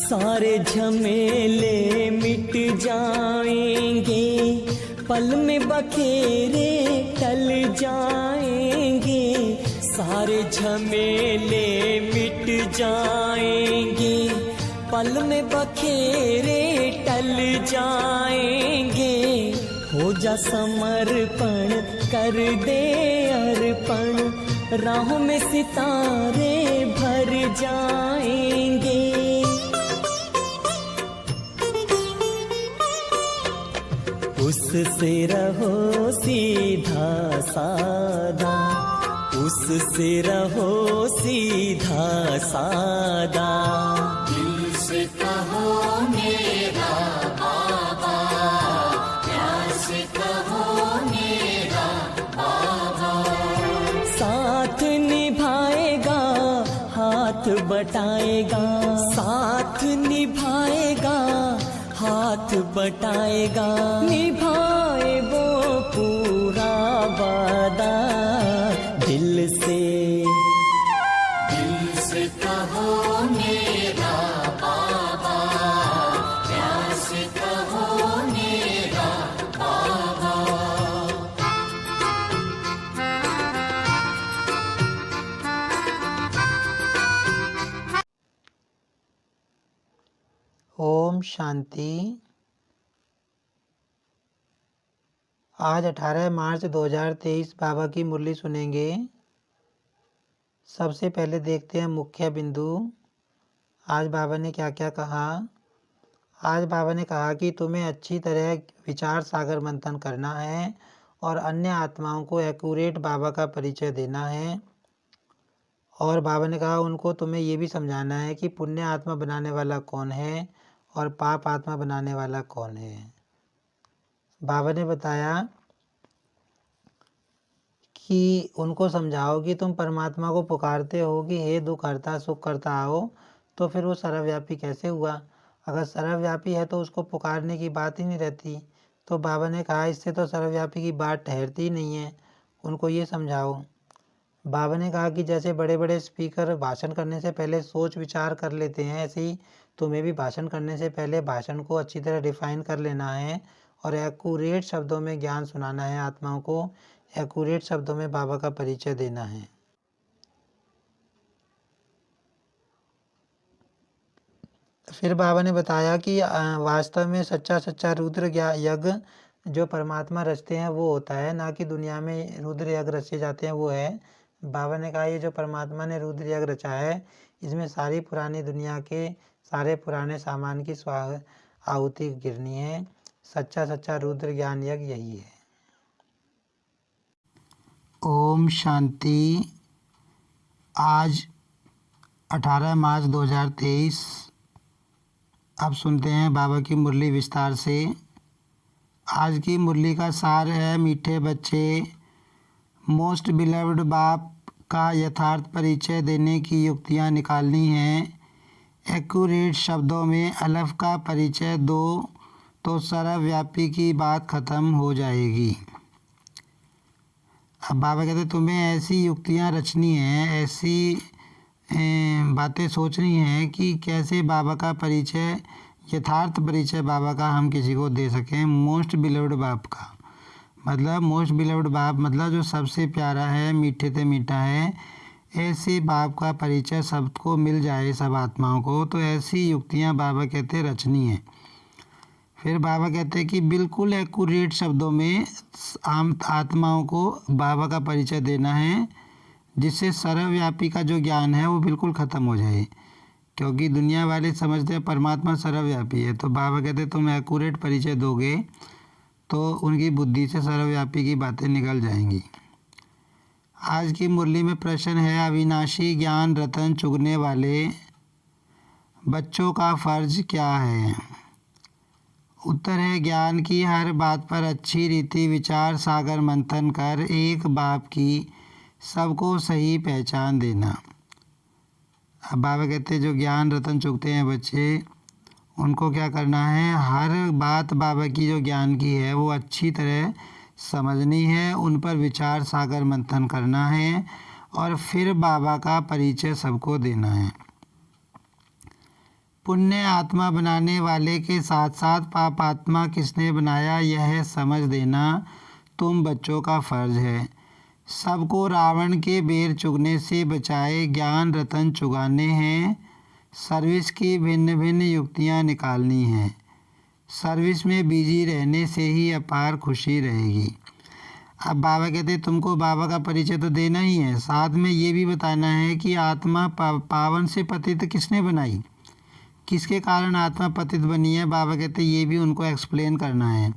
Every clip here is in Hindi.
सारे झमेले मिट जाएंगे, पल में बखेरे टल जाएंगे। सारे झमेले मिट जाएंगे, पल में बखेरे टल जाएंगे। हो जा समर्पण, कर दे अर्पण, राहों में सितारे भर जाएंगे। उससे रहो सीधा सादा, उससे रहो सीधा सादा। दिल से कहो मेरा बाबा, प्यार से कहो मेरा बाबा। साथ निभाएगा, हाथ बटाएगा, साथ निभाएगा, हाथ बटाएगा। निभाए वो पूरा वादा, दिल से कहो मेरा बाबा, प्यार से कहो मेरा बाबा। ओम शांति। आज 18 मार्च 2023 बाबा की मुरली सुनेंगे। सबसे पहले देखते हैं मुख्य बिंदु। आज बाबा ने क्या क्या कहा। आज बाबा ने कहा कि तुम्हें अच्छी तरह विचार सागर मंथन करना है और अन्य आत्माओं को एक्यूरेट बाबा का परिचय देना है। और बाबा ने कहा उनको तुम्हें ये भी समझाना है कि पुण्य आत्मा बनाने वाला कौन है और पाप आत्मा बनाने वाला कौन है। बाबा ने बताया कि उनको समझाओ कि तुम परमात्मा को पुकारते हो कि हे दुख हरता सुख करता आओ, तो फिर वो सर्वव्यापी कैसे हुआ। अगर सर्वव्यापी है तो उसको पुकारने की बात ही नहीं रहती। तो बाबा ने कहा इससे तो सर्वव्यापी की बात ठहरती ही नहीं है, उनको ये समझाओ। बाबा ने कहा कि जैसे बड़े बड़े स्पीकर भाषण करने से पहले सोच विचार कर लेते हैं, ऐसे ही तुम्हें भी भाषण करने से पहले भाषण को अच्छी तरह डिफाइन कर लेना है और एक्यूरेट शब्दों में ज्ञान सुनाना है। आत्माओं को एक्यूरेट शब्दों में बाबा का परिचय देना है। फिर बाबा ने बताया कि वास्तव में सच्चा रुद्र यज्ञ जो परमात्मा रचते हैं वो होता है, ना कि दुनिया में रुद्र यज्ञ रचे जाते हैं वो है। बाबा ने कहा ये जो परमात्मा ने रुद्र यज्ञ रचा है इसमें सारी पुरानी दुनिया के सारे पुराने सामान की आहुति गिरनी है। सच्चा रुद्र ज्ञान यज्ञ यही है। ओम शांति। आज 18 मार्च 2023। अब सुनते हैं बाबा की मुरली विस्तार से। आज की मुरली का सार है मीठे बच्चे, मोस्ट बिलव्ड बाप का यथार्थ परिचय देने की युक्तियाँ निकालनी हैं। एक्यूरेट शब्दों में अलफ का परिचय दो तो सर्वव्यापी की बात ख़त्म हो जाएगी। अब बाबा कहते तुम्हें ऐसी युक्तियाँ रचनी हैं, ऐसी बातें सोचनी हैं कि कैसे बाबा का परिचय, यथार्थ परिचय बाबा का हम किसी को दे सकें। मोस्ट बिलव्ड बाप का मतलब, मोस्ट बिलव्ड बाप मतलब जो सबसे प्यारा है, मीठे से मीठा है, ऐसे बाप का परिचय सबको मिल जाए, सब आत्माओं को। तो ऐसी युक्तियाँ बाबा कहते रचनी हैं। फिर बाबा कहते हैं कि बिल्कुल एक्यूरेट शब्दों में आम आत्माओं को बाबा का परिचय देना है, जिससे सर्वव्यापी का जो ज्ञान है वो बिल्कुल ख़त्म हो जाए। क्योंकि दुनिया वाले समझते हैं परमात्मा सर्वव्यापी है, तो बाबा कहते हैं तुम एक्यूरेट परिचय दोगे तो उनकी बुद्धि से सर्वव्यापी की बातें निकल जाएंगी। आज की मुरली में प्रश्न है अविनाशी ज्ञान रतन चुगने वाले बच्चों का फ़र्ज क्या है। उत्तर है ज्ञान की हर बात पर अच्छी रीति विचार सागर मंथन कर एक बाप की सबको सही पहचान देना। अब बाबा कहते हैं जो ज्ञान रतन चुगते हैं बच्चे, उनको क्या करना है, हर बात बाबा की जो ज्ञान की है वो अच्छी तरह समझनी है, उन पर विचार सागर मंथन करना है और फिर बाबा का परिचय सबको देना है। पुण्य आत्मा बनाने वाले के साथ साथ पाप आत्मा किसने बनाया, यह समझ देना तुम बच्चों का फर्ज है। सबको रावण के बेर चुगने से बचाए ज्ञान रतन चुगाने हैं। सर्विस की भिन्न भिन्न युक्तियाँ निकालनी हैं। सर्विस में बिजी रहने से ही अपार खुशी रहेगी। अब बाबा कहते तुमको बाबा का परिचय तो देना ही है, साथ में ये भी बताना है कि आत्मा पावन से पतित किसने बनाई, किसके कारण आत्मा पतित बनी है। बाबा कहते ये भी उनको एक्सप्लेन करना है।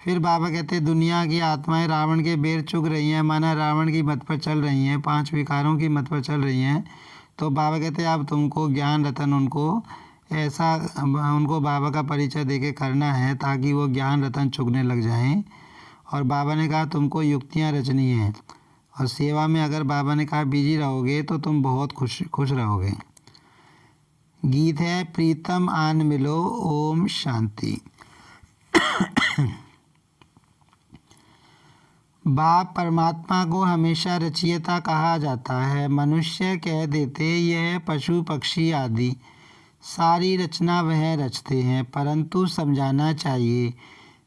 फिर बाबा कहते दुनिया की आत्माएं रावण के बेर चुग रही हैं, माना रावण की मत पर चल रही हैं, 5 विकारों की मत पर चल रही हैं। तो बाबा कहते अब तुमको ज्ञान रतन उनको बाबा का परिचय देके करना है ताकि वो ज्ञान रतन चुगने लग जाएं। और बाबा ने कहा तुमको युक्तियाँ रचनी हैं और सेवा में अगर बाबा ने कहा बिजी रहोगे तो तुम बहुत खुश रहोगे। गीत है प्रीतम आन मिलो ओम शांति। बाप परमात्मा को हमेशा रचयिता कहा जाता है। मनुष्य कह देते यह पशु पक्षी आदि सारी रचना वह रचते हैं, परंतु समझाना चाहिए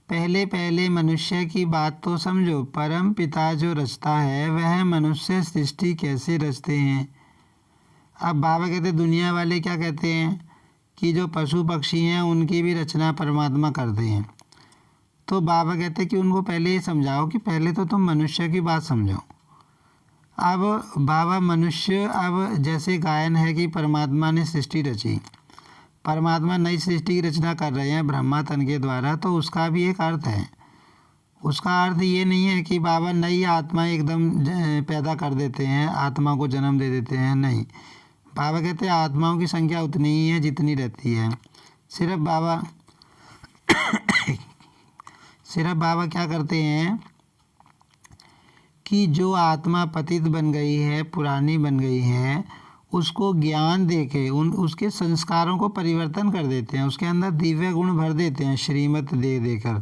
पहले पहले मनुष्य की बात तो समझो। परम पिता जो रचता है वह मनुष्य सृष्टि कैसे रचते हैं। अब बाबा कहते दुनिया वाले क्या कहते हैं कि जो पशु पक्षी हैं उनकी भी रचना परमात्मा करते हैं। तो बाबा कहते कि उनको पहले ये समझाओ कि पहले तो तुम मनुष्य की बात समझो। अब बाबा मनुष्य, अब जैसे गायन है कि परमात्मा ने सृष्टि रची, परमात्मा नई सृष्टि की रचना कर रहे हैं ब्रह्मा तन के द्वारा, तो उसका भी एक अर्थ है। उसका अर्थ ये नहीं है कि बाबा नई आत्मा एकदम पैदा कर देते हैं, आत्मा को जन्म दे देते हैं, नहीं। बाबा कहते हैं आत्माओं की संख्या उतनी ही है जितनी रहती है। सिर्फ बाबा क्या करते हैं कि जो आत्मा पतित बन गई है, पुरानी बन गई है, उसको ज्ञान देके उसके संस्कारों को परिवर्तन कर देते हैं, उसके अंदर दिव्य गुण भर देते हैं श्रीमत दे देकर।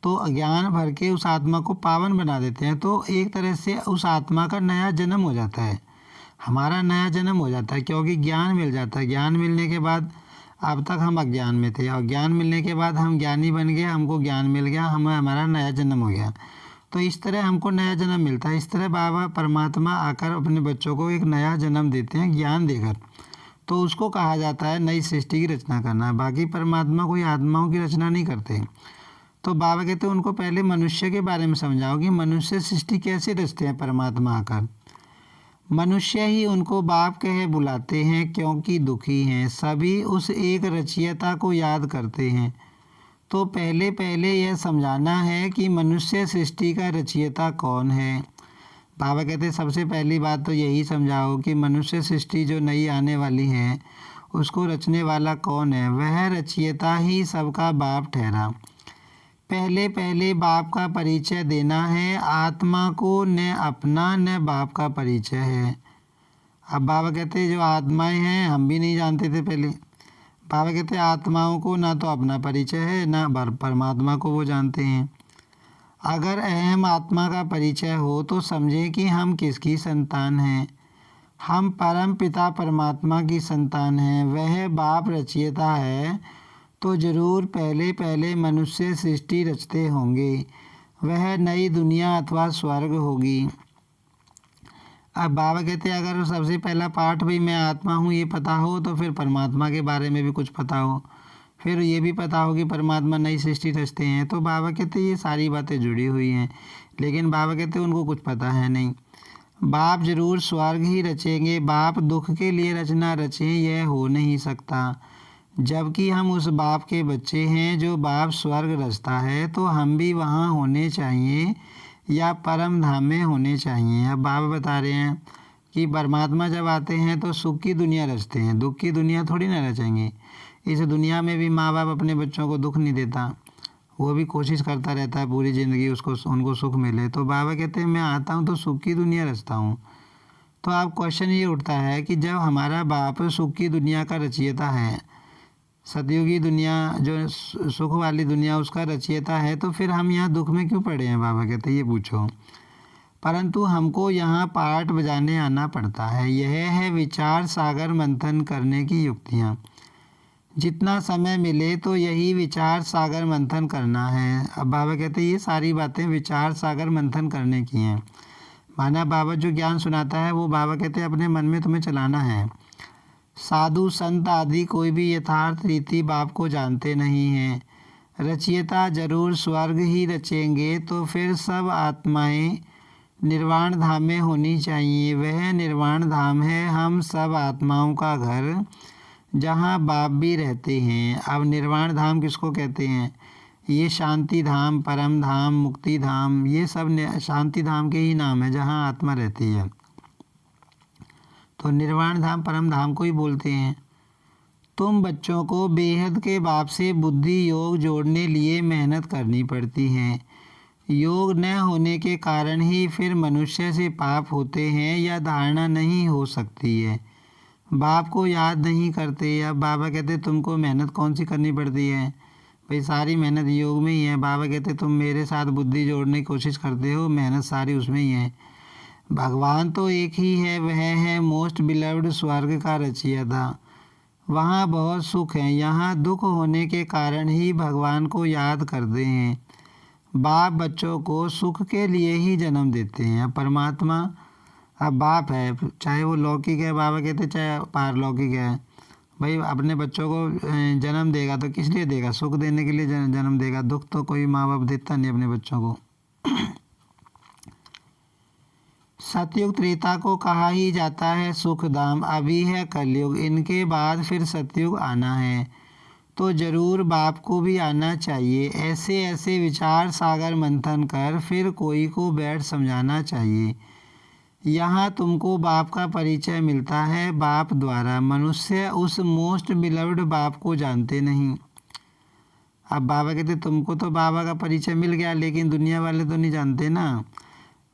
तो ज्ञान भर के उस आत्मा को पावन बना देते हैं। तो एक तरह से उस आत्मा का नया जन्म हो जाता है, हमारा नया जन्म हो जाता है, क्योंकि ज्ञान मिल जाता है। ज्ञान मिलने के बाद अब तक हम अज्ञान में थे और ज्ञान मिलने के बाद हम ज्ञानी बन गए, हमको ज्ञान मिल गया, हमारा नया जन्म हो गया। तो इस तरह हमको नया जन्म मिलता है। इस तरह बाबा परमात्मा आकर अपने बच्चों को एक नया जन्म देते हैं ज्ञान देकर। तो उसको कहा जाता है नई सृष्टि की रचना करना। बाकी परमात्मा कोई आत्माओं की रचना नहीं करते। तो बाबा कहते हैं उनको पहले मनुष्य के बारे में समझाओ कि मनुष्य सृष्टि कैसे रचते हैं परमात्मा आकर। मनुष्य ही उनको बाप कहे बुलाते हैं क्योंकि दुखी हैं, सभी उस एक रचयिता को याद करते हैं। तो पहले पहले यह समझाना है कि मनुष्य सृष्टि का रचयिता कौन है। बाबा कहते सबसे पहली बात तो यही समझाओ कि मनुष्य सृष्टि जो नई आने वाली है उसको रचने वाला कौन है। वह रचयिता ही सबका बाप ठहरा। पहले पहले बाप का परिचय देना है। आत्मा को न अपना न बाप का परिचय है। अब बाबा कहते जो आत्माएं हैं हम भी नहीं जानते थे पहले। बाबा कहते आत्माओं को ना तो अपना परिचय है ना परमात्मा को वो जानते हैं। अगर अहम आत्मा का परिचय हो तो समझें कि हम किसकी संतान हैं। हम परम पिता परमात्मा की संतान हैं। वह बाप रचयिता है तो ज़रूर पहले पहले मनुष्य सृष्टि रचते होंगे। वह नई दुनिया अथवा स्वर्ग होगी। अब बाबा कहते हैं अगर सबसे पहला पाठ भी मैं आत्मा हूँ ये पता हो तो फिर परमात्मा के बारे में भी कुछ पता हो, फिर ये भी पता हो कि परमात्मा नई सृष्टि रचते हैं। तो बाबा कहते ये सारी बातें जुड़ी हुई हैं। लेकिन बाबा कहते उनको कुछ पता है नहीं। बाप जरूर स्वर्ग ही रचेंगे। बाप दुख के लिए रचना रचें यह हो नहीं सकता। जबकि हम उस बाप के बच्चे हैं जो बाप स्वर्ग रचता है, तो हम भी वहाँ होने चाहिए या परम धाम में होने चाहिए। अब बाबा बता रहे हैं कि परमात्मा जब आते हैं तो सुख की दुनिया रचते हैं, दुख की दुनिया थोड़ी ना रचेंगे। इस दुनिया में भी माँ बाप अपने बच्चों को दुख नहीं देता, वो भी कोशिश करता रहता है पूरी ज़िंदगी उनको सुख मिले। तो बाबा कहते हैं मैं आता हूँ तो सुख की दुनिया रचता हूँ। तो अब क्वेश्चन ये उठता है कि जब हमारा बाप सुख की दुनिया का रचयिता है, सतयुगी दुनिया जो सुख वाली दुनिया उसका रचयिता है, तो फिर हम यहाँ दुख में क्यों पड़े हैं। बाबा कहते हैं ये पूछो। परंतु हमको यहाँ पाठ बजाने आना पड़ता है। यह है विचार सागर मंथन करने की युक्तियाँ। जितना समय मिले तो यही विचार सागर मंथन करना है। अब बाबा कहते हैं ये सारी बातें विचार सागर मंथन करने की हैं। माना बाबा जो ज्ञान सुनाता है वो बाबा कहते हैं अपने मन में तुम्हें चलाना है। साधु संत आदि कोई भी यथार्थ रीति बाप को जानते नहीं हैं। रचयिता जरूर स्वर्ग ही रचेंगे तो फिर सब आत्माएं निर्वाण धाम में होनी चाहिए। वह निर्वाण धाम है हम सब आत्माओं का घर, जहाँ बाप भी रहते हैं। अब निर्वाण धाम किसको कहते हैं? ये शांति धाम, परम धाम, मुक्ति धाम, ये सब शांति धाम के ही नाम है जहाँ आत्मा रहती है। तो निर्वाण धाम परम धाम को ही बोलते हैं। तुम बच्चों को बेहद के बाप से बुद्धि योग जोड़ने लिए मेहनत करनी पड़ती है। योग न होने के कारण ही फिर मनुष्य से पाप होते हैं या धारणा नहीं हो सकती है। बाप को याद नहीं करते। अब बाबा कहते तुमको मेहनत कौन सी करनी पड़ती है? भाई सारी मेहनत योग में ही है। बाबा कहते तुम मेरे साथ बुद्धि जोड़ने की कोशिश करते हो, मेहनत सारी उसमें ही है। भगवान तो एक ही है, वह है मोस्ट बिलव्ड स्वर्ग का रचयिता। वहाँ बहुत सुख है, यहाँ दुख होने के कारण ही भगवान को याद करते हैं। बाप बच्चों को सुख के लिए ही जन्म देते हैं। अब परमात्मा अब बाप है, चाहे वो लौकिक है, बाबा कहते चाहे पारलौकिक है, भाई अपने बच्चों को जन्म देगा तो किस लिए देगा? सुख देने के लिए जन्म देगा। दुख तो कोई माँ बाप देता नहीं अपने बच्चों को। सतयुग त्रेता को कहा ही जाता है सुखधाम, अभी है कलयुग, इनके बाद फिर सतयुग आना है। तो जरूर बाप को भी आना चाहिए। ऐसे ऐसे विचार सागर मंथन कर फिर कोई को बैठ समझाना चाहिए। यहाँ तुमको बाप का परिचय मिलता है बाप द्वारा। मनुष्य उस मोस्ट बिलव्ड बाप को जानते नहीं। अब बाबा कहते तुमको तो बाबा का परिचय मिल गया, लेकिन दुनिया वाले तो नहीं जानते ना।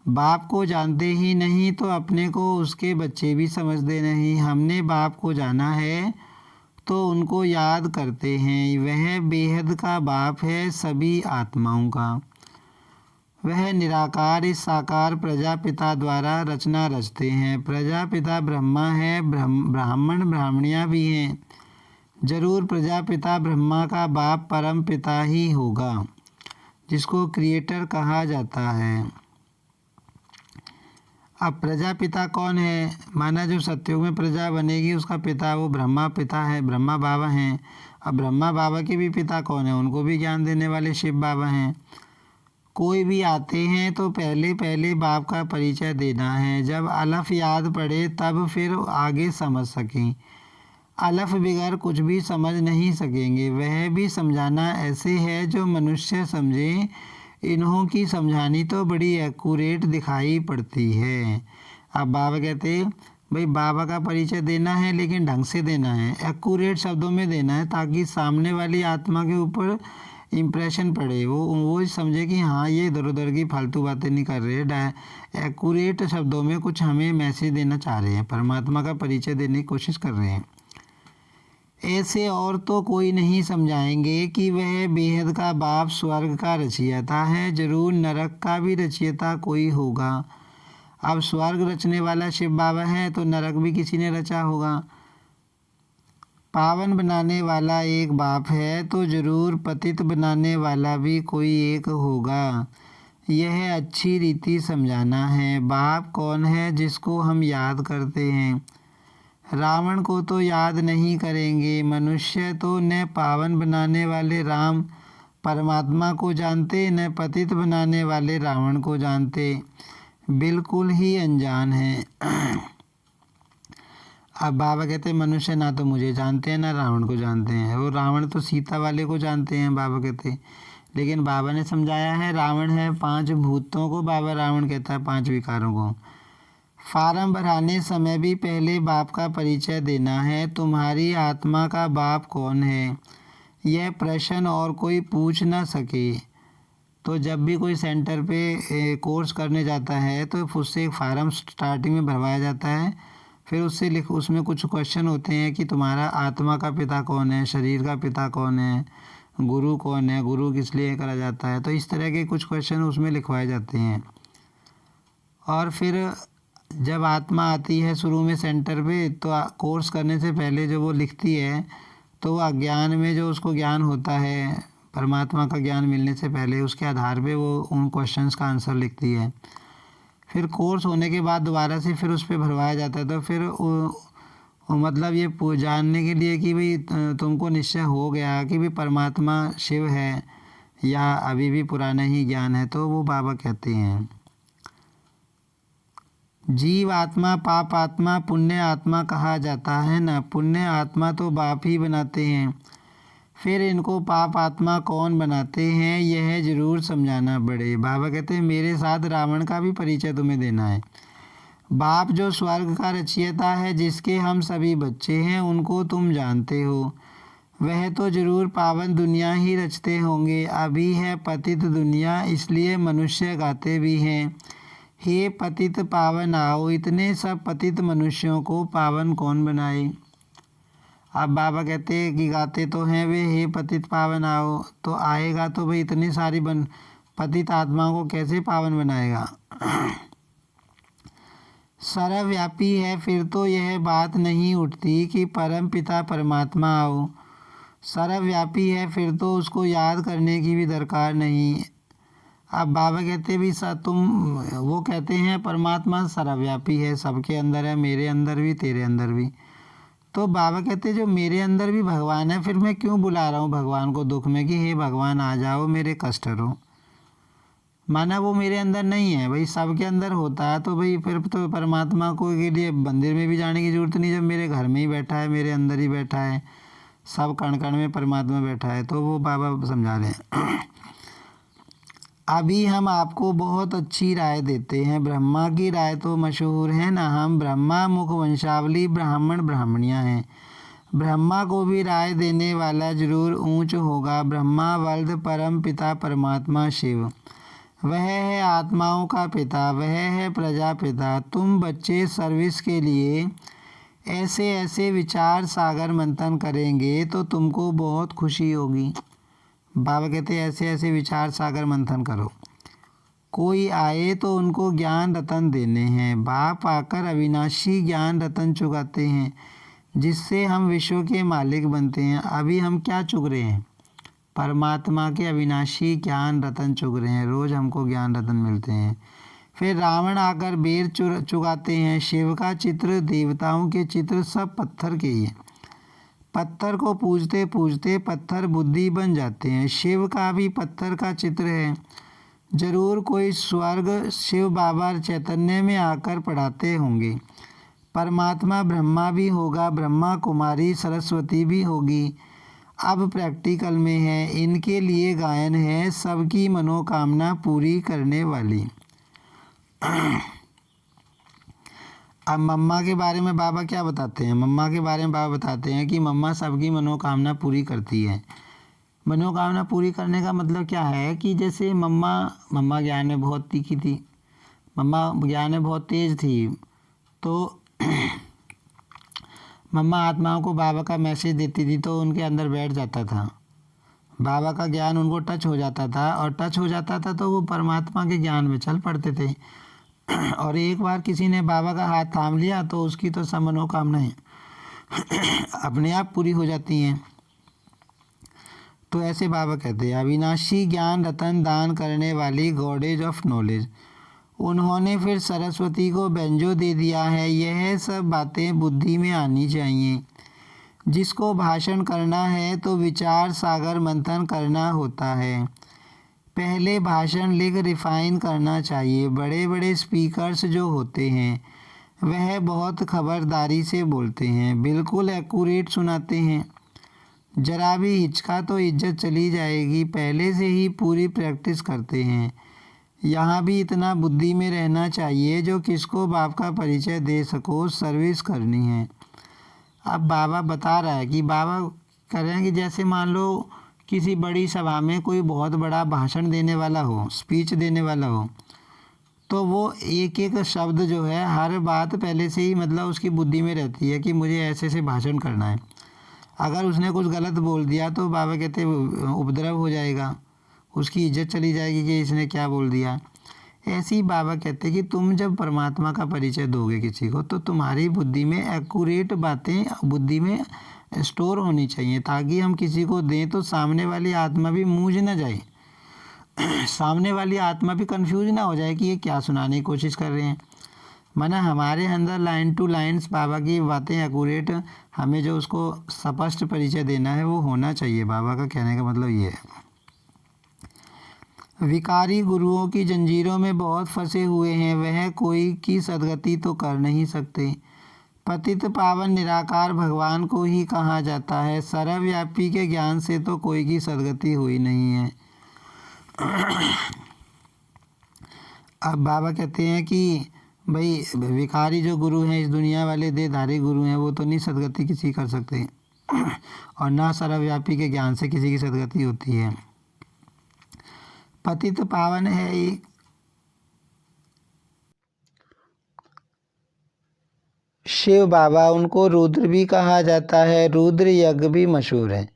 बाप को जानते ही नहीं तो अपने को उसके बच्चे भी समझते नहीं। हमने बाप को जाना है तो उनको याद करते हैं। वह बेहद का बाप है सभी आत्माओं का। वह निराकार इस साकार प्रजापिता द्वारा रचना रचते हैं। प्रजापिता ब्रह्मा है, ब्राह्मण ब्राह्मणियाँ भी हैं। जरूर प्रजापिता ब्रह्मा का बाप परम पिता ही होगा, जिसको क्रिएटर कहा जाता है। अब प्रजापिता कौन है? माना जो सतयुग में प्रजा बनेगी उसका पिता वो ब्रह्मा पिता है, ब्रह्मा बाबा हैं। अब ब्रह्मा बाबा के भी पिता कौन है? उनको भी ज्ञान देने वाले शिव बाबा हैं। कोई भी आते हैं तो पहले पहले बाप का परिचय देना है। जब अलफ याद पड़े तब फिर आगे समझ सकें। अलफ बगैर कुछ भी समझ नहीं सकेंगे। वह भी समझाना ऐसे है जो मनुष्य समझे। इन्हों की समझानी तो बड़ी एक्यूरेट दिखाई पड़ती है। अब बाबा कहते भाई बाबा का परिचय देना है, लेकिन ढंग से देना है, एक्यूरेट शब्दों में देना है, ताकि सामने वाली आत्मा के ऊपर इम्प्रेशन पड़े, वो समझे कि हाँ ये इधर उधर की फालतू बातें नहीं कर रहे। एक्यूरेट शब्दों में कुछ हमें मैसेज देना चाह रहे हैं, परमात्मा का परिचय देने की कोशिश कर रहे हैं। ऐसे और तो कोई नहीं समझाएंगे कि वह बेहद का बाप स्वर्ग का रचयिता है। जरूर नरक का भी रचयिता कोई होगा। अब स्वर्ग रचने वाला शिव बाबा है तो नरक भी किसी ने रचा होगा। पावन बनाने वाला एक बाप है तो जरूर पतित बनाने वाला भी कोई एक होगा। यह अच्छी रीति समझाना है। बाप कौन है जिसको हम याद करते हैं? रावण को तो याद नहीं करेंगे। मनुष्य तो न पावन बनाने वाले राम परमात्मा को जानते, न पतित बनाने वाले रावण को जानते, बिल्कुल ही अनजान है। अब बाबा कहते मनुष्य ना तो मुझे जानते हैं ना रावण को जानते हैं। वो रावण तो सीता वाले को जानते हैं बाबा कहते, लेकिन बाबा ने समझाया है रावण है 5 भूतों को, बाबा रावण कहता है 5 विकारों को। फार्म भराने समय भी पहले बाप का परिचय देना है। तुम्हारी आत्मा का बाप कौन है? यह प्रश्न और कोई पूछ ना सके। तो जब भी कोई सेंटर पे कोर्स करने जाता है तो उससे एक फार्म स्टार्टिंग में भरवाया जाता है। फिर उसमें कुछ क्वेश्चन होते हैं कि तुम्हारा आत्मा का पिता कौन है, शरीर का पिता कौन है, गुरु कौन है, गुरु किस लिए करा जाता है। तो इस तरह के कुछ क्वेश्चन उसमें लिखवाए जाते हैं। और फिर जब आत्मा आती है शुरू में सेंटर पे, तो कोर्स करने से पहले जो वो लिखती है तो वो अज्ञान में जो उसको ज्ञान होता है परमात्मा का ज्ञान मिलने से पहले, उसके आधार पे वो उन क्वेश्चंस का आंसर लिखती है। फिर कोर्स होने के बाद दोबारा से फिर उस पर भरवाया जाता है। तो फिर मतलब ये जानने के लिए कि भाई तुमको निश्चय हो गया कि भाई परमात्मा शिव है या अभी भी पुराना ही ज्ञान है, तो वो बाबा कहते हैं जीव आत्मा पाप आत्मा पुण्य आत्मा कहा जाता है ना। पुण्य आत्मा तो बाप ही बनाते हैं, फिर इनको पाप आत्मा कौन बनाते हैं यह ज़रूर समझाना पड़े। बाबा कहते हैं मेरे साथ रावण का भी परिचय तुम्हें देना है। बाप जो स्वर्ग का रचयिता है, जिसके हम सभी बच्चे हैं, उनको तुम जानते हो। वह तो ज़रूर पावन दुनिया ही रचते होंगे। अभी है पतित दुनिया, इसलिए मनुष्य गाते भी हैं हे पतित पावन आओ। इतने सब पतित मनुष्यों को पावन कौन बनाए। अब बाबा कहते हैं कि गाते तो हैं वे हे पतित पावन आओ, तो आएगा तो भाई इतनी सारी पतित आत्माओं को कैसे पावन बनाएगा। सर्वव्यापी है, फिर तो यह बात नहीं उठती कि परम पिता परमात्मा आओ। सर्वव्यापी है, फिर तो उसको याद करने की भी दरकार नहीं। अब बाबा कहते भी वो कहते हैं परमात्मा सर्वव्यापी है, सबके अंदर है, मेरे अंदर भी तेरे अंदर भी। तो बाबा कहते जो मेरे अंदर भी भगवान है, फिर मैं क्यों बुला रहा हूँ भगवान को दुख में कि हे भगवान आ जाओ मेरे कष्ट हरो। माना वो मेरे अंदर नहीं है, भाई सबके अंदर होता है, तो भाई फिर तो परमात्मा को के लिए मंदिर में भी जाने की ज़रूरत नहीं, जब मेरे घर में ही बैठा है, मेरे अंदर ही बैठा है, सब कण कण में परमात्मा बैठा है। तो वो बाबा समझा रहे हैं अभी हम आपको बहुत अच्छी राय देते हैं। ब्रह्मा की राय तो मशहूर है ना, हम ब्रह्मा मुख वंशावली ब्राह्मण ब्राह्मणियाँ हैं। ब्रह्मा को भी राय देने वाला जरूर ऊंच होगा। ब्रह्मा वल्द परम पिता परमात्मा शिव, वह है आत्माओं का पिता, वह है प्रजापिता। तुम बच्चे सर्विस के लिए ऐसे ऐसे विचार सागर मंथन करेंगे तो तुमको बहुत खुशी होगी। बाबा कहते ऐसे ऐसे विचार सागर मंथन करो। कोई आए तो उनको ज्ञान रतन देने हैं। बाप आकर अविनाशी ज्ञान रतन चुकाते हैं, जिससे हम विश्व के मालिक बनते हैं। अभी हम क्या चुग रहे हैं, परमात्मा के अविनाशी ज्ञान रतन चुग रहे हैं, रोज़ हमको ज्ञान रतन मिलते हैं। फिर रावण आकर बेर चुगाते हैं। शिव का चित्र, देवताओं के चित्र सब पत्थर के ही हैं। पत्थर को पूजते पूजते पत्थर बुद्धि बन जाते हैं। शिव का भी पत्थर का चित्र है। जरूर कोई स्वर्ग शिव बाबा चैतन्य में आकर पढ़ाते होंगे। परमात्मा ब्रह्मा भी होगा, ब्रह्मा कुमारी सरस्वती भी होगी। अब प्रैक्टिकल में है, इनके लिए गायन है, सबकी मनोकामना पूरी करने वाली। अब मम्मा के बारे में बाबा क्या बताते हैं। मम्मा के बारे में बाबा बताते हैं कि मम्मा सबकी मनोकामना पूरी करती है। मनोकामना पूरी करने का मतलब क्या है कि जैसे मम्मा ज्ञान में बहुत तीखी थी, मम्मा ज्ञान में बहुत तेज़ थी, तो मम्मा आत्माओं को बाबा का मैसेज देती थी तो उनके अंदर बैठ जाता था, बाबा का ज्ञान उनको टच हो जाता था, और टच हो जाता था तो वो परमात्मा के ज्ञान में चल पड़ते थे। और एक बार किसी ने बाबा का हाथ थाम लिया तो उसकी तो सब मनोकामनाएं अपने आप पूरी हो जाती हैं। तो ऐसे बाबा कहते हैं अविनाशी ज्ञान रतन दान करने वाली गॉडेज ऑफ नॉलेज। उन्होंने फिर सरस्वती को बेंजो दे दिया है। यह सब बातें बुद्धि में आनी चाहिए। जिसको भाषण करना है तो विचार सागर मंथन करना होता है। पहले भाषण लिख रिफाइन करना चाहिए। बड़े बड़े स्पीकर्स जो होते हैं वह बहुत खबरदारी से बोलते हैं, बिल्कुल एक्यूरेट सुनाते हैं। जरा भी हिचका तो इज्जत चली जाएगी। पहले से ही पूरी प्रैक्टिस करते हैं। यहाँ भी इतना बुद्धि में रहना चाहिए जो किसको बाप का परिचय दे सको, सर्विस करनी है। अब बाबा बता रहा है कि बाबा कह रहे हैं कि जैसे मान लो किसी बड़ी सभा में कोई बहुत बड़ा भाषण देने वाला हो, स्पीच देने वाला हो, तो वो एक एक शब्द जो है हर बात पहले से ही मतलब उसकी बुद्धि में रहती है कि मुझे ऐसे से भाषण करना है। अगर उसने कुछ गलत बोल दिया तो बाबा कहते उपद्रव हो जाएगा, उसकी इज्जत चली जाएगी कि इसने क्या बोल दिया। ऐसे ही बाबा कहते कि तुम जब परमात्मा का परिचय दोगे किसी को तो तुम्हारी बुद्धि में एक्यूरेट बातें बुद्धि में स्टोर होनी चाहिए, ताकि हम किसी को दें तो सामने वाली आत्मा भी मूझ न जाए, सामने वाली आत्मा भी कंफ्यूज ना हो जाए कि ये क्या सुनाने की कोशिश कर रहे हैं। माना हमारे अंदर लाइन टू लाइन्स बाबा की बातें एक्यूरेट, हमें जो उसको स्पष्ट परिचय देना है वो होना चाहिए। बाबा का कहने का मतलब ये है। विकारी गुरुओं की जंजीरों में बहुत फंसे हुए हैं, वह कोई की सदगति तो कर नहीं सकते। पतित पावन निराकार भगवान को ही कहा जाता है, सर्वव्यापी के ज्ञान से तो कोई की सदगति हुई नहीं है। अब बाबा कहते हैं कि भाई विकारी जो गुरु हैं, इस दुनिया वाले देहधारी गुरु हैं, वो तो नहीं सदगति किसी कर सकते और ना सर्वव्यापी के ज्ञान से किसी की सदगति होती है। पतित पावन है एक शिव बाबा, उनको रुद्र भी कहा जाता है। रुद्र यज्ञ भी मशहूर है।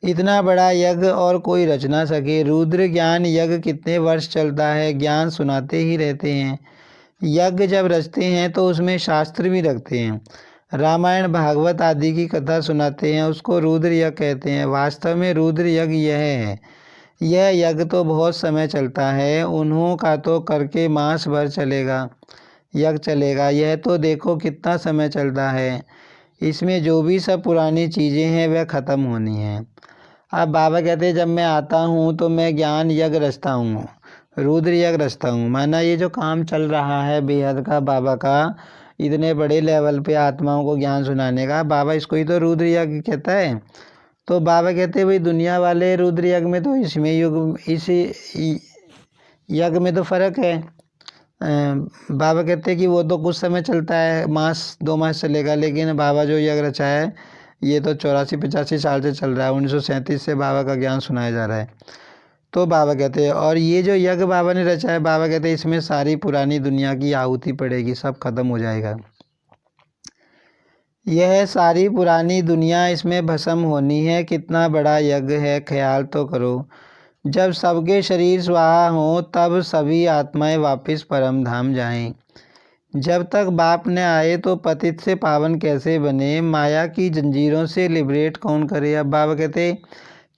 इतना बड़ा यज्ञ और कोई रच ना सके। रुद्र ज्ञान यज्ञ कितने वर्ष चलता है, ज्ञान सुनाते ही रहते हैं। यज्ञ जब रचते हैं तो उसमें शास्त्र भी रखते हैं, रामायण भागवत आदि की कथा सुनाते हैं, उसको रुद्र यज्ञ कहते हैं। वास्तव में रुद्र यज्ञ यह है। यह यज्ञ तो बहुत समय चलता है, उन्हों का तो करके मास भर चलेगा यज्ञ चलेगा। यह तो देखो कितना समय चलता है। इसमें जो भी सब पुरानी चीज़ें हैं वह ख़त्म होनी हैं। अब बाबा कहते हैं जब मैं आता हूँ तो मैं ज्ञान यज्ञ रचता हूँ, रुद्र यज्ञ रचता हूँ। माना ये जो काम चल रहा है बेहद का बाबा का, इतने बड़े लेवल पे आत्माओं को ज्ञान सुनाने का, बाबा इसको ही तो रुद्र यज्ञ कहता है। तो बाबा कहते हैं भाई दुनिया वाले रुद्र यज्ञ में तो इस यज्ञ में तो फ़र्क है। बाबा कहते हैं कि वो तो कुछ समय चलता है, मास 2 मास चलेगा, लेकिन बाबा जो यज्ञ रचा है ये तो 84-85 साल से चल रहा है। 1937 से बाबा का ज्ञान सुनाया जा रहा है। तो बाबा कहते हैं और ये जो यज्ञ बाबा ने रचा है, बाबा कहते हैं इसमें सारी पुरानी दुनिया की आहुति पड़ेगी, सब खत्म हो जाएगा। यह सारी पुरानी दुनिया इसमें भस्म होनी है। कितना बड़ा यज्ञ है, ख्याल तो करो। जब सबके शरीर स्वाहा हों तब सभी आत्माएं वापस परम धाम जाएं। जब तक बाप न आए तो पतित से पावन कैसे बने, माया की जंजीरों से लिबरेट कौन करे। अब बाबा कहते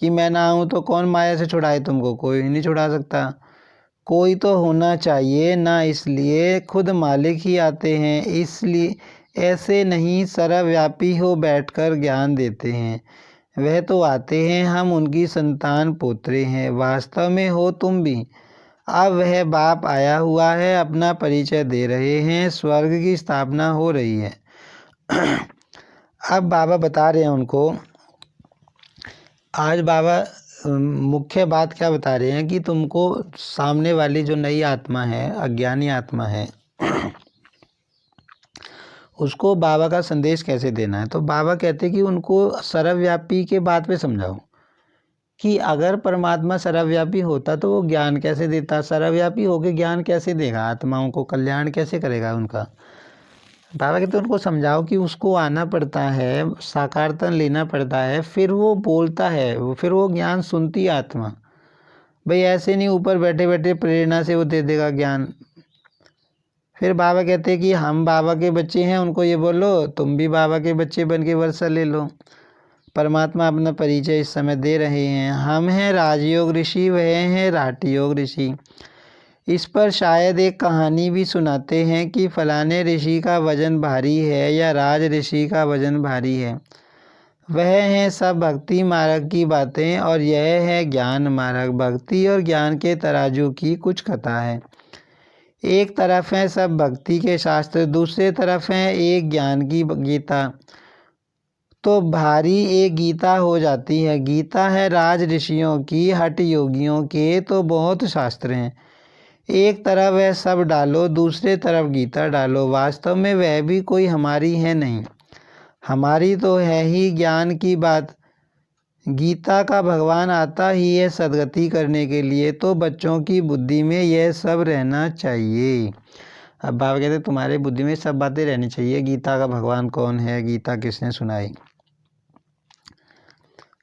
कि मैं ना आऊँ तो कौन माया से छुड़ाए तुमको, कोई नहीं छुड़ा सकता। कोई तो होना चाहिए ना, इसलिए खुद मालिक ही आते हैं। इसलिए ऐसे नहीं सर्वव्यापी हो बैठकर ज्ञान देते हैं, वह तो आते हैं, हम उनकी संतान पोत्रे हैं। वास्तव में हो तुम भी। अब वह बाप आया हुआ है, अपना परिचय दे रहे हैं, स्वर्ग की स्थापना हो रही है। अब बाबा बता रहे हैं उनको, आज बाबा मुख्य बात क्या बता रहे हैं कि तुमको सामने वाली जो नई आत्मा है, अज्ञानी आत्मा है, उसको बाबा का संदेश कैसे देना है। तो बाबा कहते हैं कि उनको सर्वव्यापी के बात पे समझाओ कि अगर परमात्मा सर्वव्यापी होता तो वो ज्ञान कैसे देता, सर्वव्यापी होकर ज्ञान कैसे देगा, आत्माओं को कल्याण कैसे करेगा उनका। बाबा कहते हैं उनको समझाओ कि उसको आना पड़ता है, साकारतन लेना पड़ता है, फिर वो बोलता है, फिर वो ज्ञान सुनती आत्मा। भाई ऐसे नहीं ऊपर बैठे बैठे प्रेरणा से वो दे देगा ज्ञान। फिर बाबा कहते हैं कि हम बाबा के बच्चे हैं, उनको ये बोलो तुम भी बाबा के बच्चे बन के वर्षा ले लो। परमात्मा अपना परिचय इस समय दे रहे हैं। हम हैं राजयोग ऋषि, वह हैं राठयोग ऋषि। इस पर शायद एक कहानी भी सुनाते हैं कि फलाने ऋषि का वजन भारी है या राज ऋषि का वजन भारी है। वह हैं सब भक्ति मार्ग की बातें और यह है ज्ञान मार्ग। भक्ति और ज्ञान के तराजू की कुछ कथा है। एक तरफ है सब भक्ति के शास्त्र, दूसरे तरफ है एक ज्ञान की गीता। तो भारी एक गीता हो जाती है। गीता है राज ऋषियों की, हठ योगियों के तो बहुत शास्त्र हैं। एक तरफ है सब डालो, दूसरे तरफ गीता डालो। वास्तव में वह भी कोई हमारी है नहीं, हमारी तो है ही ज्ञान की बात। गीता का भगवान आता ही है सदगति करने के लिए, तो बच्चों की बुद्धि में यह सब रहना चाहिए। अब बाबा कहते तुम्हारे बुद्धि में सब बातें रहनी चाहिए। गीता का भगवान कौन है, गीता किसने सुनाई।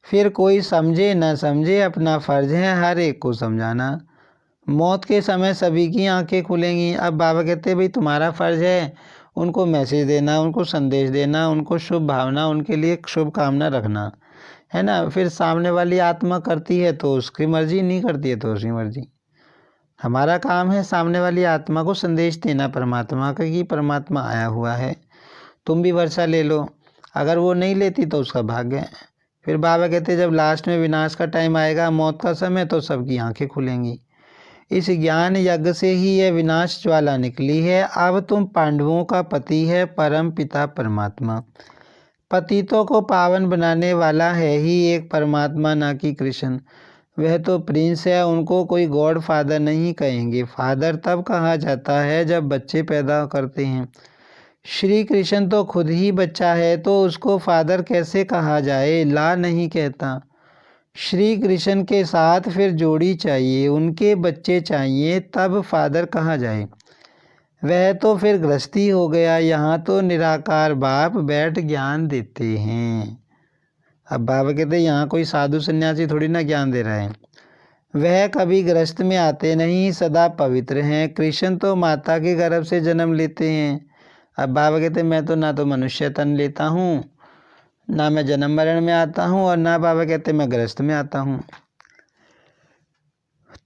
फिर कोई समझे न समझे, अपना फर्ज है हर एक को समझाना। मौत के समय सभी की आंखें खुलेंगी। अब बाबा कहते हैं भाई तुम्हारा फ़र्ज़ है उनको मैसेज देना, उनको संदेश देना, उनको शुभ भावना, उनके लिए शुभ कामना रखना, है ना। फिर सामने वाली आत्मा करती है तो उसकी मर्जी, नहीं करती है तो उसकी मर्जी। हमारा काम है सामने वाली आत्मा को संदेश देना परमात्मा का कि परमात्मा आया हुआ है, तुम भी वर्षा ले लो। अगर वो नहीं लेती तो उसका भाग्य है। फिर बाबा कहते जब लास्ट में विनाश का टाइम आएगा, मौत का समय, तो सबकी आंखें खुलेंगी। इस ज्ञान यज्ञ से ही यह विनाश ज्वाला निकली है। अब तुम पांडवों का पति है परम पिता परमात्मा। पतितों को पावन बनाने वाला है ही एक परमात्मा, ना कि कृष्ण। वह तो प्रिंस है, उनको कोई गॉड फादर नहीं कहेंगे। फादर तब कहा जाता है जब बच्चे पैदा करते हैं। श्री कृष्ण तो खुद ही बच्चा है, तो उसको फादर कैसे कहा जाए? ला नहीं कहता। श्री कृष्ण के साथ फिर जोड़ी चाहिए, उनके बच्चे चाहिए, तब फादर कहा जाए। वह तो फिर गृहस्थी हो गया। यहाँ तो निराकार बाप बैठ ज्ञान देते हैं। अब बाबा कहते हैं यहाँ कोई साधु सन्यासी थोड़ी ना ज्ञान दे रहा है। वह कभी गृहस्थ में आते नहीं, सदा पवित्र हैं। कृष्ण तो माता के गर्भ से जन्म लेते हैं। अब बाबा कहते हैं मैं तो ना तो मनुष्य तन लेता हूँ, ना मैं जन्म मरण में आता हूँ, और ना बाबा कहते मैं गृहस्थ में आता हूँ।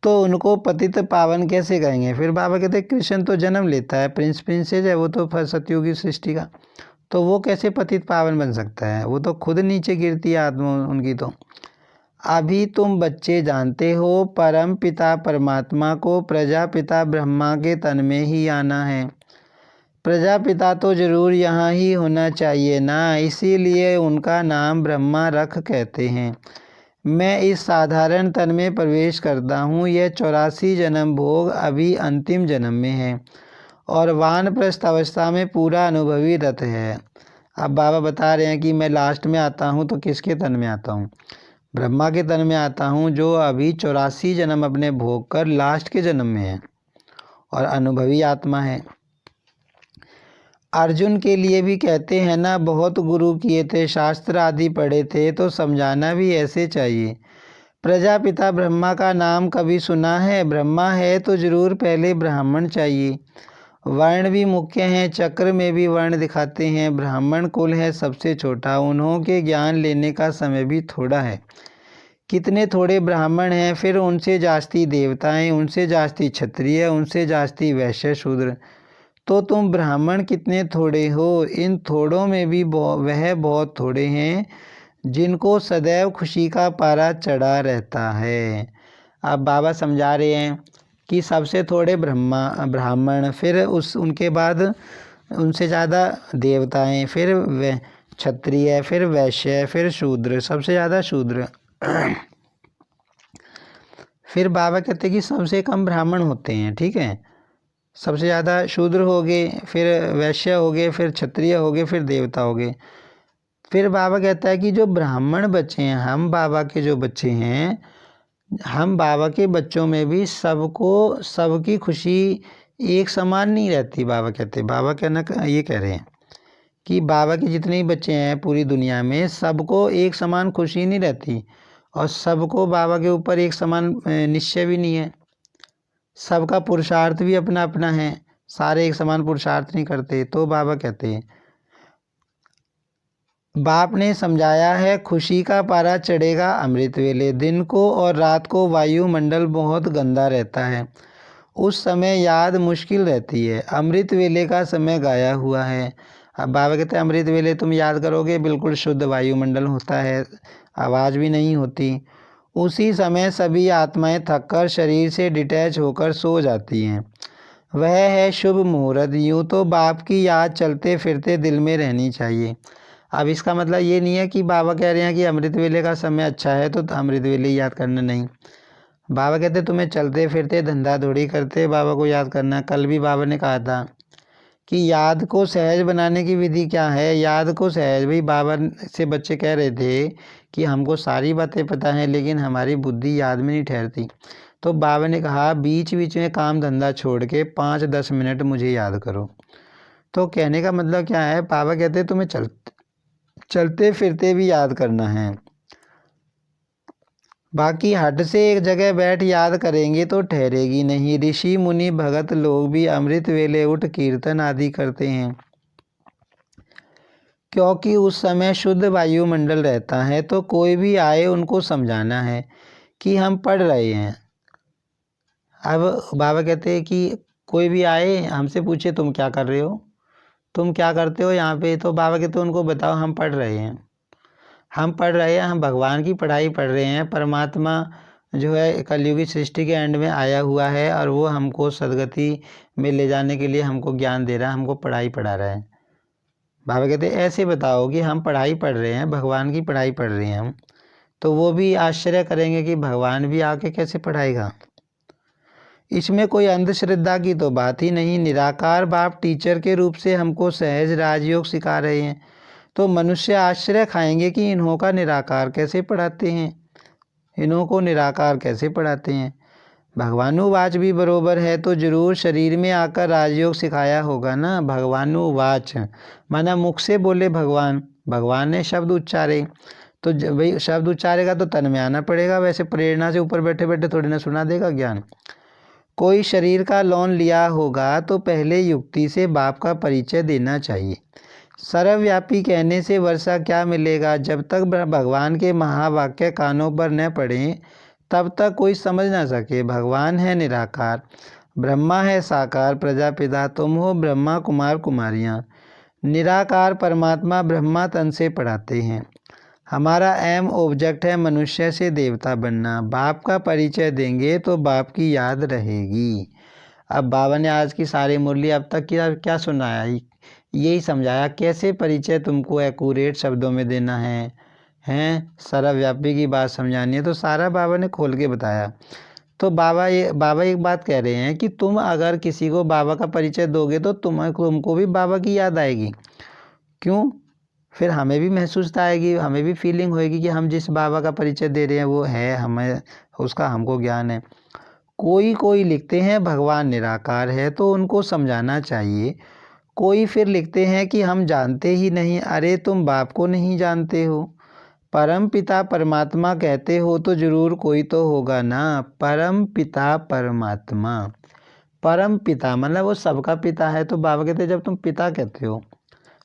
तो उनको पतित पावन कैसे कहेंगे? फिर बाबा कहते कृष्ण तो जन्म लेता है, प्रिंस प्रिंसेस है, वो तो सतयुगी सृष्टि का, तो वो कैसे पतित पावन बन सकता है? वो तो खुद नीचे गिरती है आत्मा उनकी। तो अभी तुम बच्चे जानते हो परम पिता परमात्मा को प्रजापिता ब्रह्मा के तन में ही आना है। प्रजापिता तो जरूर यहाँ ही होना चाहिए ना, इसीलिए उनका नाम ब्रह्मा रख कहते हैं। मैं इस साधारण तन में प्रवेश करता हूँ। यह 84 जन्म भोग अभी अंतिम जन्म में है और वानप्रस्थ अवस्था में पूरा अनुभवी रत है। अब बाबा बता रहे हैं कि मैं लास्ट में आता हूँ तो किसके तन में आता हूँ? ब्रह्मा के तन में आता हूँ, जो अभी 84 जन्म अपने भोग कर लास्ट के जन्म में है और अनुभवी आत्मा है। अर्जुन के लिए भी कहते हैं ना, बहुत गुरु किए थे, शास्त्र आदि पढ़े थे, तो समझाना भी ऐसे चाहिए। प्रजापिता ब्रह्मा का नाम कभी सुना है? ब्रह्मा है तो जरूर पहले ब्राह्मण चाहिए। वर्ण भी मुख्य हैं, चक्र में भी वर्ण दिखाते हैं। ब्राह्मण कुल है सबसे छोटा, उन्हों के ज्ञान लेने का समय भी थोड़ा है। कितने थोड़े ब्राह्मण हैं, फिर उनसे जास्ती देवताएं, उनसे जास्ती क्षत्रिय, उनसे जास्ती वैश्य शूद्र। तो तुम ब्राह्मण कितने थोड़े हो। इन थोड़ों में भी वह बहुत थोड़े हैं जिनको सदैव खुशी का पारा चढ़ा रहता है। अब बाबा समझा रहे हैं कि सबसे थोड़े ब्राह्मण, फिर उनके बाद उनसे ज़्यादा देवताएं, फिर क्षत्रिय, फिर वैश्य, फिर शूद्र, सबसे ज़्यादा शूद्र। फिर बाबा कहते कि सबसे कम ब्राह्मण होते हैं, ठीक है। सबसे ज़्यादा शूद्र हो गए, फिर वैश्य हो गए, फिर क्षत्रिय हो गए, फिर देवता हो गए। फिर बाबा कहता है कि जो ब्राह्मण बच्चे हैं, हम बाबा के जो बच्चे हैं, हम बाबा के बच्चों में भी सबको, सबकी खुशी एक समान नहीं रहती। बाबा कहते, बाबा कहना ये कह रहे हैं कि बाबा के जितने ही बच्चे हैं पूरी दुनिया में, सबको एक समान खुशी नहीं रहती और सबको बाबा के ऊपर एक समान निश्चय भी नहीं है। सबका पुरुषार्थ भी अपना अपना है, सारे एक समान पुरुषार्थ नहीं करते। तो बाबा कहते हैं, बाप ने समझाया है, खुशी का पारा चढ़ेगा अमृत वेले। दिन को और रात को वायुमंडल बहुत गंदा रहता है, उस समय याद मुश्किल रहती है। अमृत वेले का समय गाया हुआ है। अब बाबा कहते हैं अमृत वेले तुम याद करोगे, बिल्कुल शुद्ध वायुमंडल होता है, आवाज़ भी नहीं होती। उसी समय सभी आत्माएं थककर शरीर से डिटैच होकर सो जाती हैं। वह है शुभ मुहूर्त। यूँ तो बाप की याद चलते फिरते दिल में रहनी चाहिए। अब इसका मतलब ये नहीं है कि बाबा कह रहे हैं कि अमृत वेले का समय अच्छा है तो अमृत वेले याद करना, नहीं। बाबा कहते तुम्हें चलते फिरते धंधा धोड़ी करते बाबा को याद करना। कल भी बाबा ने कहा था कि याद को सहज बनाने की विधि क्या है। याद को सहज, भाई बाबा से बच्चे कह रहे थे कि हमको सारी बातें पता हैं लेकिन हमारी बुद्धि याद में नहीं ठहरती। तो बाबा ने कहा बीच बीच में काम धंधा छोड़ के 5-10 मिनट मुझे याद करो। तो कहने का मतलब क्या है, बाबा कहते तुम्हें चलते फिरते भी याद करना है। बाकी हट से एक जगह बैठ याद करेंगे तो ठहरेगी नहीं। ऋषि मुनि भगत लोग भी अमृत वेले उठ कीर्तन आदि करते हैं। क्योंकि उस समय शुद्ध वायुमंडल रहता है, तो कोई भी आए उनको समझाना है कि हम पढ़ रहे हैं। अब बाबा कहते हैं कि कोई भी आए हमसे पूछे तुम क्या कर रहे हो, तुम क्या करते हो यहाँ पे, तो बाबा कहते हैं उनको बताओ हम पढ़ रहे हैं, हम पढ़ रहे हैं, हम भगवान की पढ़ाई पढ़ रहे हैं। परमात्मा जो है कलयुगी सृष्टि के एंड में आया हुआ है और वो हमको सदगति में ले जाने के लिए हमको ज्ञान दे रहा है, हमको पढ़ाई पढ़ा रहा है। बाबा कहते हैं ऐसे बताओ कि हम पढ़ाई पढ़ रहे हैं, भगवान की पढ़ाई पढ़ रहे हैं हम, तो वो भी आश्चर्य करेंगे कि भगवान भी आके कैसे पढ़ाएगा। इसमें कोई अंधश्रद्धा की तो बात ही नहीं। निराकार बाप टीचर के रूप से हमको सहज राजयोग सिखा रहे हैं, तो मनुष्य आश्चर्य खाएंगे कि इन्हों का निराकार कैसे पढ़ाते हैं, इन्हों को निराकार कैसे पढ़ाते हैं। भगवानुवाच भी बरोबर है, तो जरूर शरीर में आकर राजयोग सिखाया होगा ना। भगवानुवाच माना मुख से बोले भगवान, भगवान ने शब्द उच्चारे, तो भाई शब्द उच्चारेगा तो तन में आना पड़ेगा, वैसे प्रेरणा से ऊपर बैठे बैठे थोड़ी ना सुना देगा ज्ञान। कोई शरीर का लोन लिया होगा तो पहले युक्ति से बाप का परिचय देना चाहिए। सर्वव्यापी कहने से वर्षा क्या मिलेगा, जब तक भगवान के महावाक्य कानों पर न पड़े तब तक कोई समझ ना सके। भगवान है निराकार, ब्रह्मा है साकार, प्रजापिता तुम हो ब्रह्मा कुमार कुमारियाँ। निराकार परमात्मा ब्रह्मा तन से पढ़ाते हैं। हमारा एम ऑब्जेक्ट है मनुष्य से देवता बनना। बाप का परिचय देंगे तो बाप की याद रहेगी। अब बाबा ने आज की सारी मुरली अब तक क्या सुनाया, यही समझाया कैसे परिचय तुमको एक्यूरेट शब्दों में देना है, सर्वव्यापी की बात समझानी है, तो सारा बाबा ने खोल के बताया। तो बाबा एक बात कह रहे हैं कि तुम अगर किसी को बाबा का परिचय दोगे तो तुमको भी बाबा की याद आएगी। क्यों? फिर हमें भी महसूसता आएगी, हमें भी फीलिंग होएगी कि हम जिस बाबा का परिचय दे रहे हैं वो है, हमें उसका हमको ज्ञान है। कोई लिखते हैं भगवान निराकार है, तो उनको समझाना चाहिए। कोई फिर लिखते हैं कि हम जानते ही नहीं। अरे तुम बाप को नहीं जानते हो, परम पिता परमात्मा कहते हो तो जरूर कोई तो होगा ना। परम पिता परमात्मा, परम पिता मतलब वो सबका पिता है। तो बाबा कहते हैं जब तुम पिता कहते हो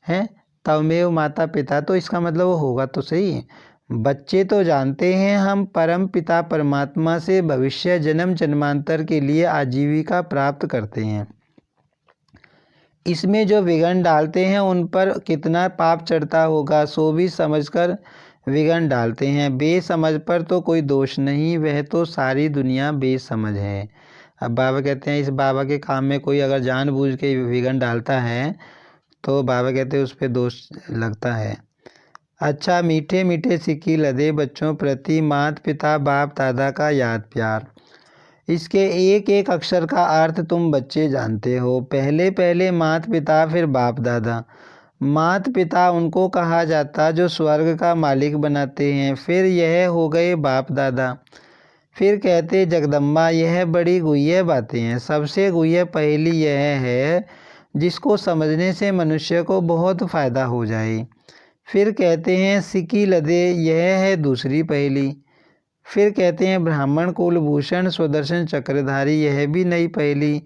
हैं तवमेव माता पिता, तो इसका मतलब वो होगा तो सही। बच्चे तो जानते हैं हम परम पिता परमात्मा से भविष्य जन्म जन्मांतर के लिए आजीविका प्राप्त करते हैं। इसमें जो विघ्न डालते हैं उन पर कितना पाप चढ़ता होगा, सो भी समझकर विघ्न डालते हैं। बेसमझ पर तो कोई दोष नहीं, वह तो सारी दुनिया बेसमझ है। अब बाबा कहते हैं इस बाबा के काम में कोई अगर जानबूझ के विघ्न डालता है तो बाबा कहते हैं उस पर दोष लगता है। अच्छा मीठे मीठे सिक्की लदे बच्चों प्रति मात पिता बाप दादा का याद प्यार। इसके एक एक अक्षर का अर्थ तुम बच्चे जानते हो। पहले पहले मात पिता फिर बाप दादा। मात पिता उनको कहा जाता जो स्वर्ग का मालिक बनाते हैं, फिर यह हो गए बाप दादा। फिर कहते जगदम्बा यह बड़ी गुह्य बातें हैं। सबसे गुह्य पहेली यह है जिसको समझने से मनुष्य को बहुत फ़ायदा हो जाए। फिर कहते हैं सिक्की लदे, यह है दूसरी पहेली। फिर कहते हैं ब्राह्मण कुलभूषण स्वदर्शन चक्रधारी, यह भी नई पहेली।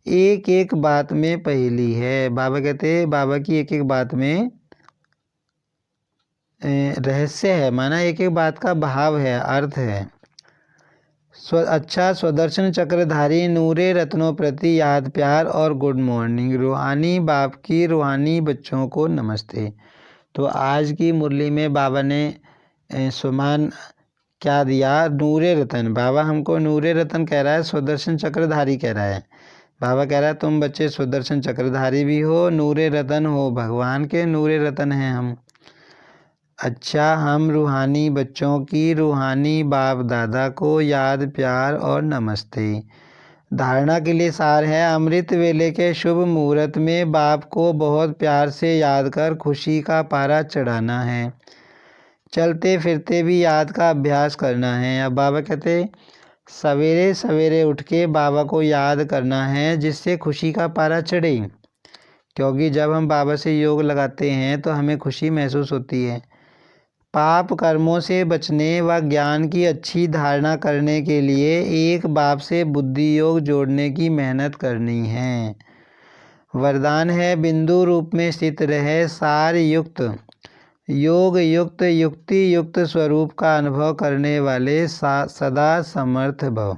एक एक बात में पहेली है। बाबा कहते हैं बाबा की एक एक बात में रहस्य है, माना एक एक बात का भाव है, अर्थ है। अच्छा स्वदर्शन चक्रधारी नूरे रत्नों प्रति याद प्यार और गुड मॉर्निंग। रूहानी बाप की रूहानी बच्चों को नमस्ते। तो आज की मुरली में बाबा ने सुमान क्या दिया, नूरे रतन। बाबा हमको नूरे रतन कह रहा है, स्वदर्शन चक्रधारी कह रहा है। बाबा कह रहा है तुम बच्चे स्वदर्शन चक्रधारी भी हो, नूरे रतन हो, भगवान के नूरे रतन हैं हम। अच्छा हम रूहानी बच्चों की रूहानी बाप दादा को याद प्यार और नमस्ते। धारणा के लिए सार है, अमृत वेले के शुभ मुहूर्त में बाप को बहुत प्यार से याद कर खुशी का पारा चढ़ाना है। चलते फिरते भी याद का अभ्यास करना है। अब बाबा कहते सवेरे सवेरे उठ के बाबा को याद करना है जिससे खुशी का पारा चढ़े, क्योंकि जब हम बाबा से योग लगाते हैं तो हमें खुशी महसूस होती है। पाप कर्मों से बचने व ज्ञान की अच्छी धारणा करने के लिए एक बाप से बुद्धि योग जोड़ने की मेहनत करनी है। वरदान है बिंदु रूप में स्थित रहे सार युक्त योग युक्त युक्ति युक्त स्वरूप का अनुभव करने वाले सदा समर्थ भव।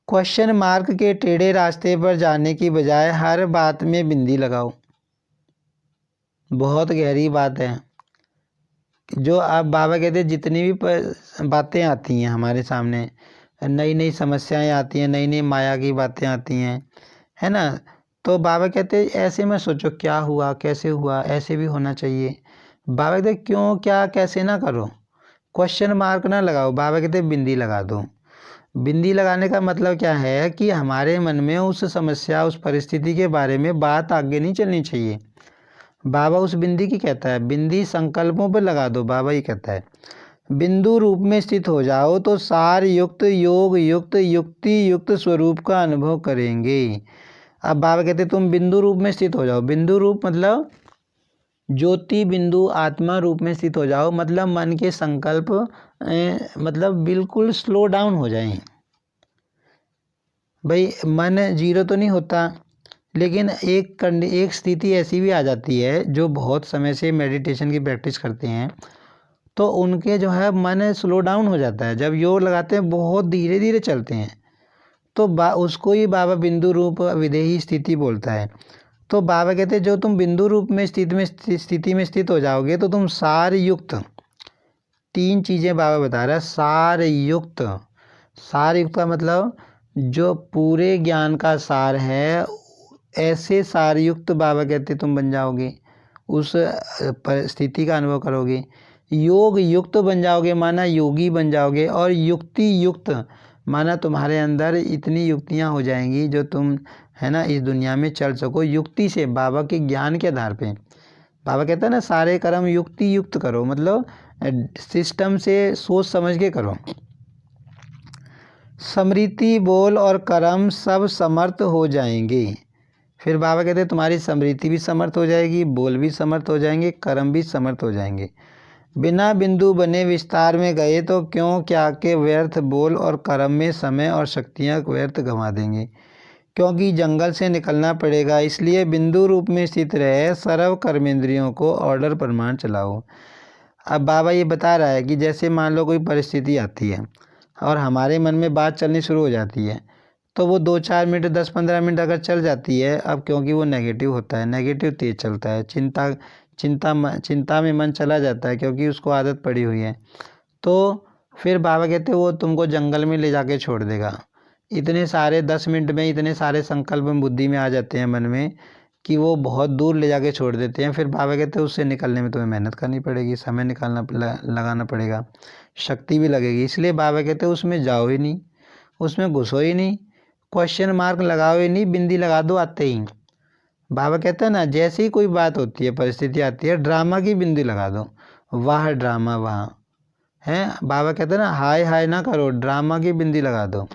क्वेश्चन मार्क के टेढ़े रास्ते पर जाने की बजाय हर बात में बिंदी लगाओ। बहुत गहरी बात है जो अब बाबा कहते हैं, जितनी भी बातें आती हैं हमारे सामने, नई नई समस्याएं आती हैं, नई नई माया की बातें आती हैं, है ना, तो बाबा कहते हैं ऐसे में सोचो क्या हुआ, कैसे हुआ, ऐसे भी होना चाहिए। बाबा कहते क्यों, क्या, कैसे ना करो, क्वेश्चन मार्क ना लगाओ। बाबा कहते बिंदी लगा दो। बिंदी लगाने का मतलब क्या है कि हमारे मन में उस समस्या, उस परिस्थिति के बारे में बात आगे नहीं चलनी चाहिए। बाबा उस बिंदी की कहता है, बिंदी संकल्पों पर लगा दो। बाबा ही कहता है बिंदु रूप में स्थित हो जाओ तो सार युक्त योग युक्त युक्ति युक्त स्वरूप का अनुभव करेंगे। अब बाबा कहते तुम बिंदु रूप में स्थित हो जाओ। बिंदु रूप मतलब ज्योति बिंदु आत्मा रूप में स्थित हो जाओ, मतलब मन के संकल्प मतलब बिल्कुल स्लो डाउन हो जाएं। भाई मन जीरो तो नहीं होता, लेकिन एक स्थिति ऐसी भी आ जाती है जो बहुत समय से मेडिटेशन की प्रैक्टिस करते हैं तो उनके जो है मन स्लो डाउन हो जाता है। जब योग लगाते हैं बहुत धीरे धीरे चलते हैं तो उसको ही बाबा बिंदु रूप विदेही स्थिति बोलता है। तो बाबा कहते हैं जो तुम बिंदु रूप में स्थिति में स्थित हो जाओगे तो तुम सार युक्त, 3 चीज़ें बाबा बता रहा है। सार युक्त, सार युक्त का मतलब जो पूरे ज्ञान का सार है, ऐसे सार युक्त बाबा कहते तुम बन जाओगे, उस परिस्थिति का अनुभव करोगे। योग युक्त बन जाओगे माना योगी बन जाओगे, और युक्ति युक्त माना तुम्हारे अंदर इतनी युक्तियां हो जाएंगी जो तुम, है ना, इस दुनिया में चल सको युक्ति से, बाबा के ज्ञान के आधार पे। बाबा कहता है ना सारे कर्म युक्ति युक्त करो, मतलब सिस्टम से सोच समझ के करो। स्मृति बोल और कर्म सब समर्थ हो जाएंगे। फिर बाबा कहते हैं तुम्हारी स्मृति भी समर्थ हो जाएगी, बोल भी समर्थ हो जाएंगे, कर्म भी समर्थ हो जाएंगे। बिना बिंदु बने विस्तार में गए तो क्यों क्या के व्यर्थ बोल और कर्म में समय और शक्तियाँ व्यर्थ गंवा देंगे, क्योंकि जंगल से निकलना पड़ेगा। इसलिए बिंदु रूप में स्थित रहे सर्व कर्मेंद्रियों को ऑर्डर प्रमाण चलाओ। अब बाबा ये बता रहा है कि जैसे मान लो कोई परिस्थिति आती है और हमारे मन में बात चलनी शुरू हो जाती है तो वो 2-4 मिनट 10-15 मिनट अगर चल जाती है, अब क्योंकि वो नेगेटिव होता है, नेगेटिव तेज चलता है, चिंता में मन चला जाता है क्योंकि उसको आदत पड़ी हुई है, तो फिर बाबा कहते हैं वो तुमको जंगल में ले जाके छोड़ देगा। इतने सारे 10 मिनट में इतने सारे संकल्प बुद्धि में आ जाते हैं मन में कि वो बहुत दूर ले जाके छोड़ देते हैं। फिर बाबा कहते हैं उससे निकलने में तुम्हें मेहनत करनी पड़ेगी, समय लगाना पड़ेगा, शक्ति भी लगेगी। इसलिए बाबा कहते हैं उसमें जाओ ही नहीं, उसमें घुसो ही नहीं, क्वेश्चन मार्क लगाओ ही नहीं, बिंदी लगा दो आते ही। बाबा कहते हैं ना जैसे ही कोई बात होती है, परिस्थिति आती है, ड्रामा की बिंदी लगा दो, वाह ड्रामा वाह है। बाबा कहते हैं ना हाय हाय ना करो, ड्रामा की बिंदी लगा दो।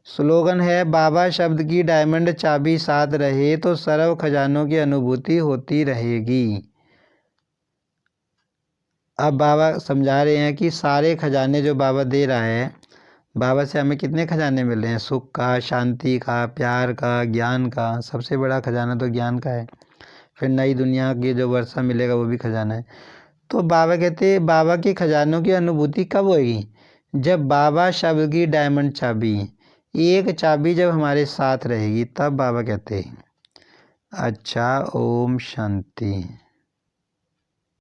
स्लोगन है बाबा शब्द की डायमंड चाबी साथ रहे तो सर्व खजानों की अनुभूति होती रहेगी। अब बाबा समझा रहे हैं कि सारे खजाने जो बाबा दे रहा है, बाबा से हमें कितने खजाने मिल रहे हैं, सुख का, शांति का, प्यार का, ज्ञान का। सबसे बड़ा खजाना तो ज्ञान का है। फिर नई दुनिया की जो वर्षा मिलेगा वो भी खजाना है। तो बाबा कहते हैं बाबा के खजानों की अनुभूति कब होगी, जब बाबा शब्द की डायमंड चाबी, एक चाबी जब हमारे साथ रहेगी, तब बाबा कहते हैं। अच्छा, ओम शांति।